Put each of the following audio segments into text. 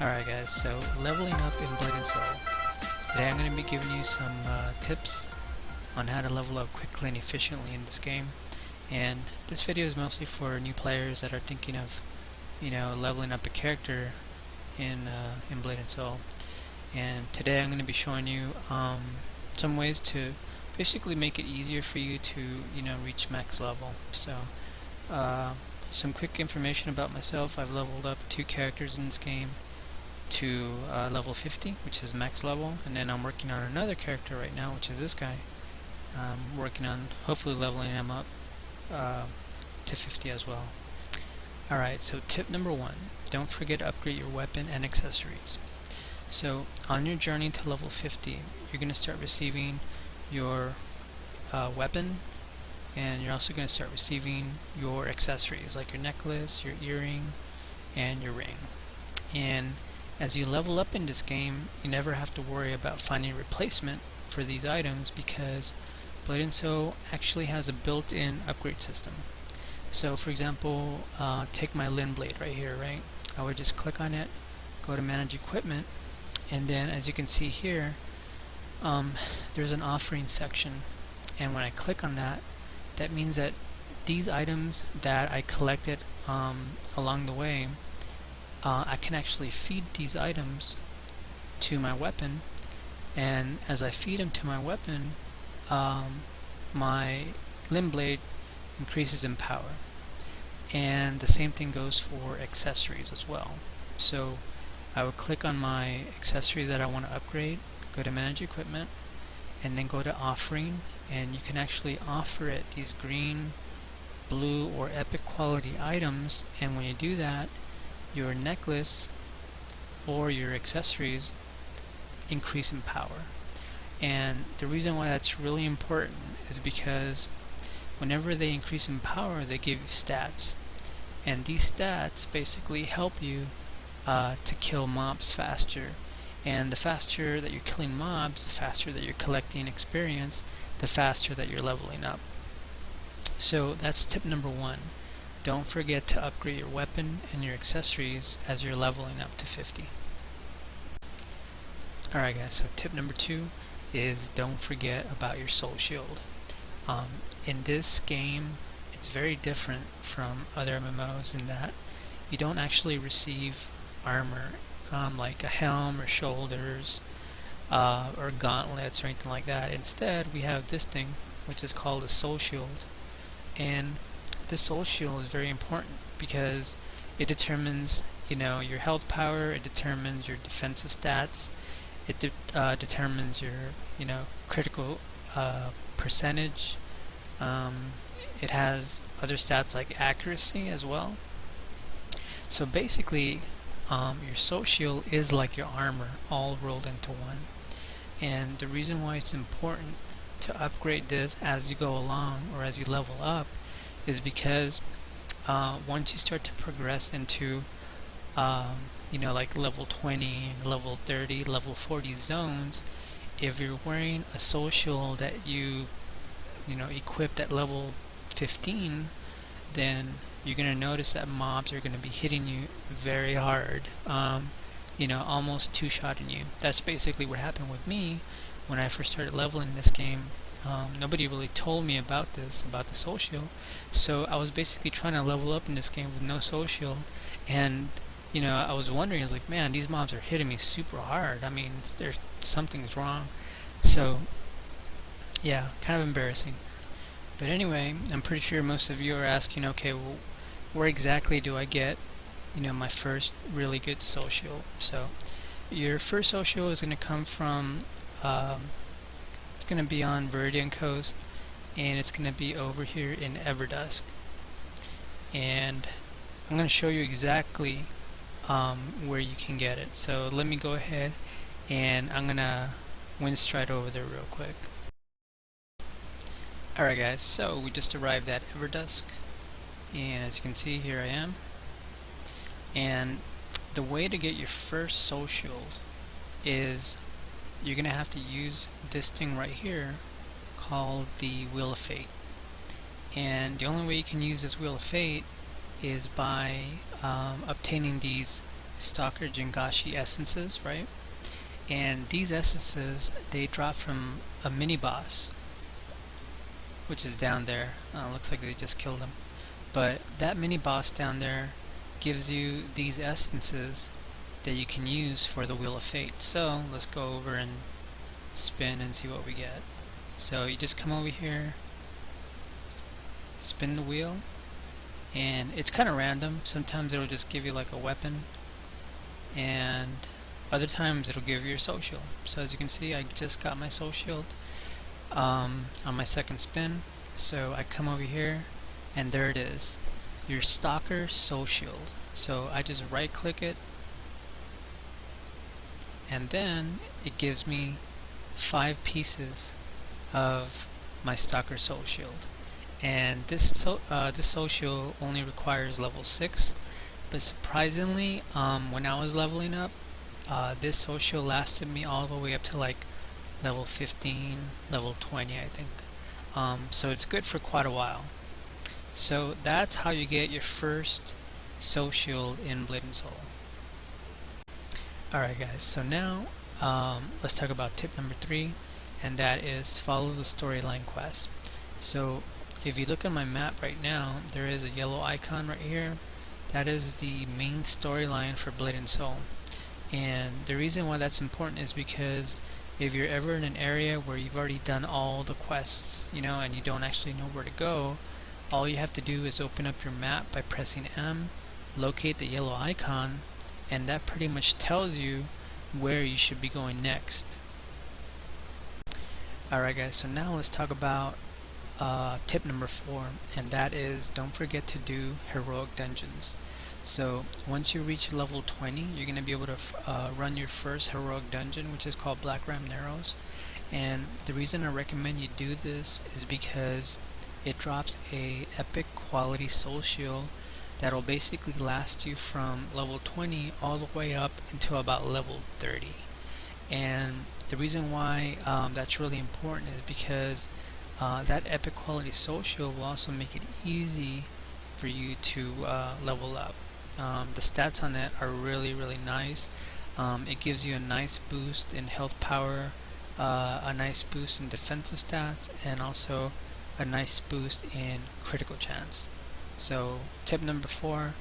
Alright guys, so leveling up in Blade and Soul. Today I'm going to be giving you some tips on how to level up quickly and efficiently in this game. And this video is mostly for new players that are thinking of, leveling up a character in Blade and Soul. And today I'm going to be showing you some ways to basically make it easier for you to, reach max level. So, some quick information about myself. I've leveled up 2 characters in this game to level 50, which is max level, and then I'm working on another character right now, which is this guy. I'm working on hopefully leveling him up to 50 as well. Alright, so tip number 1, don't forget to upgrade your weapon and accessories. So on your journey to level 50, you're going to start receiving your weapon, and you're also going to start receiving your accessories like your necklace, your earring, and your ring. And as you level up in this game, you never have to worry about finding a replacement for these items because Blade and Soul actually has a built-in upgrade system. So for example, take my Lin blade right here, right? I would just click on it, go to manage equipment, and then as you can see here, there's an offering section, and when I click on that, that means that these items that I collected along the way, I can actually feed these items to my weapon, and as I feed them to my weapon, my Lin blade increases in power. And the same thing goes for accessories as well. So I would click on my accessories that I want to upgrade, go to manage equipment, and then go to offering, and you can actually offer it these green, blue, or epic quality items, and when you do that, your necklace or your accessories increase in power. And the reason why that's really important is because whenever they increase in power, they give you stats, and these stats basically help you to kill mobs faster. And the faster that you're killing mobs, the faster that you're collecting experience, the faster that you're leveling up. So that's tip number 1. Don't forget to upgrade your weapon and your accessories as you're leveling up to 50. Alright guys, so tip number 2 is don't forget about your soul shield. In this game, it's very different from other MMOs in that you don't actually receive armor like a helm or shoulders or gauntlets or anything like that. Instead, we have this thing which is called a soul shield, and this soul shield is very important because it determines your health power, it determines your defensive stats, it determines your critical percentage. It has other stats like accuracy as well. So basically your soul shield is like your armor all rolled into one. And the reason why it's important to upgrade this as you go along or as you level up is because once you start to progress into like level 20, level 30, level 40 zones, if you're wearing a soul shield that you equipped at level 15, then you're going to notice that mobs are going to be hitting you very hard, almost two-shotting you. That's basically what happened with me when I first started leveling this game. Nobody really told me about the soul shield, so I was basically trying to level up in this game with no soul shield, and I was wondering, I was like, man, these mobs are hitting me super hard. I mean, something's wrong. So yeah, kind of embarrassing. But anyway, I'm pretty sure most of you are asking, okay, well, where exactly do I get my first really good soul shield? So your first soul shield is going to come from it's going to be on Viridian Coast, and it's going to be over here in Everdusk, and I'm going to show you exactly where you can get it. So let me go ahead and I'm going to wind stride over there real quick. Alright guys, so we just arrived at Everdusk, and as you can see, here I am. And the way to get your first soul shield is you're going to have to use this thing right here called the Wheel of Fate. And the only way you can use this Wheel of Fate is by obtaining these Stalker Jingashi essences, right? And these essences, they drop from a mini boss, which is down there. Looks like they just killed him. But that mini boss down there gives you these essences that you can use for the Wheel of Fate. So let's go over and spin and see what we get. So you just come over here, spin the wheel, and it's kind of random. Sometimes it'll just give you like a weapon, and other times it'll give you your soul shield. So as you can see, I just got my soul shield on my second spin. So I come over here, and there it is, your Stalker soul shield. So I just right click it, and then it gives me 5 pieces of my Stalker soul shield. And this soul shield only requires level 6, but surprisingly, when I was leveling up, this soul shield lasted me all the way up to like level 15, level 20, I think. So it's good for quite a while. So that's how you get your first soul shield in Blade and Soul. Alright guys, so now let's talk about tip number 3, and that is follow the storyline quest. So if you look at my map right now, there is a yellow icon right here. That is the main storyline for Blade and Soul. And the reason why that's important is because if you're ever in an area where you've already done all the quests, and you don't actually know where to go, all you have to do is open up your map by pressing M, locate the yellow icon, and that pretty much tells you where you should be going next. Alright guys, so now let's talk about tip number 4, and that is don't forget to do heroic dungeons. So once you reach level 20, you're going to be able to run your first heroic dungeon, which is called Black Ram Narrows. And the reason I recommend you do this is because it drops a epic quality soul shield that'll basically last you from level 20 all the way up until about level 30. And the reason why that's really important is because that epic quality soul shield will also make it easy for you to level up. The stats on that are really nice. It gives you a nice boost in health power, a nice boost in defensive stats, and also a nice boost in critical chance. So tip number 4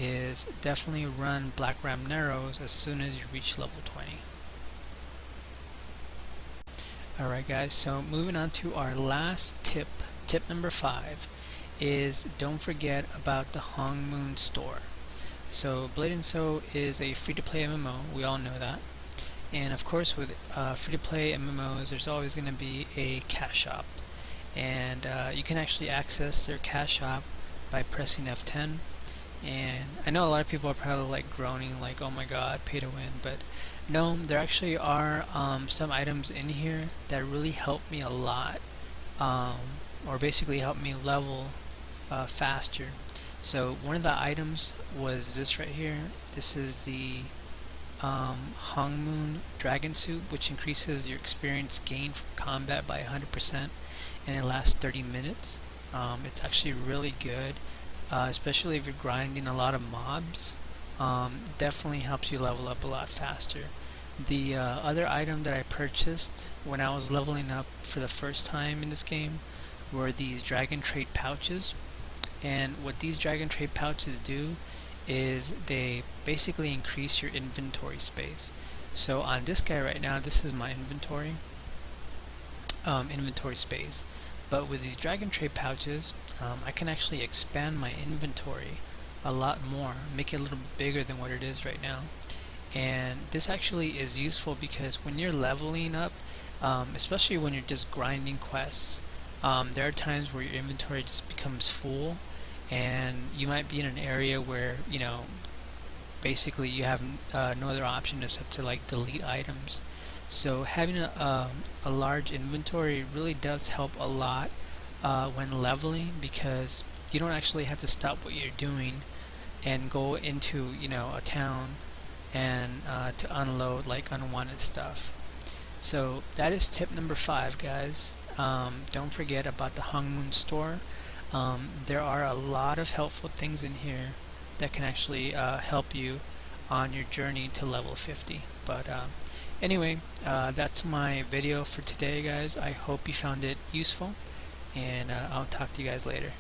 is definitely run Black Ram Narrows as soon as you reach level 20. Alright guys, so moving on to our last tip, tip number 5, is don't forget about the Hongmoon Store. So Blade and Soul is a free-to-play MMO, we all know that. And of course with free-to-play MMOs, there's always going to be a cash shop. And you can actually access their cash shop by pressing F10. And I know a lot of people are probably like groaning like, oh my god, pay to win, but no, there actually are some items in here that really help me a lot, or basically help me level faster. So one of the items was this right here. This is the Hongmoon Dragon Suit, which increases your experience gained from combat by 100%, and it lasts 30 minutes. It's actually really good, especially if you're grinding a lot of mobs. Definitely helps you level up a lot faster. The other item that I purchased when I was leveling up for the first time in this game were these Dragon Trait pouches. And what these Dragon Trait pouches do is they basically increase your inventory space. So on this guy right now, this is my inventory space. But with these Dragon Trait pouches, I can actually expand my inventory a lot more, make it a little bit bigger than what it is right now. And this actually is useful because when you're leveling up, especially when you're just grinding quests, there are times where your inventory just becomes full, and you might be in an area where basically you have no other option except to like delete items. So having a large inventory really does help a lot when leveling, because you don't actually have to stop what you're doing and go into a town and to unload like unwanted stuff. So that is tip number 5, guys. Don't forget about the Hongmoon Store. There are a lot of helpful things in here that can actually help you on your journey to level 50. But anyway, that's my video for today, guys. I hope you found it useful, and I'll talk to you guys later.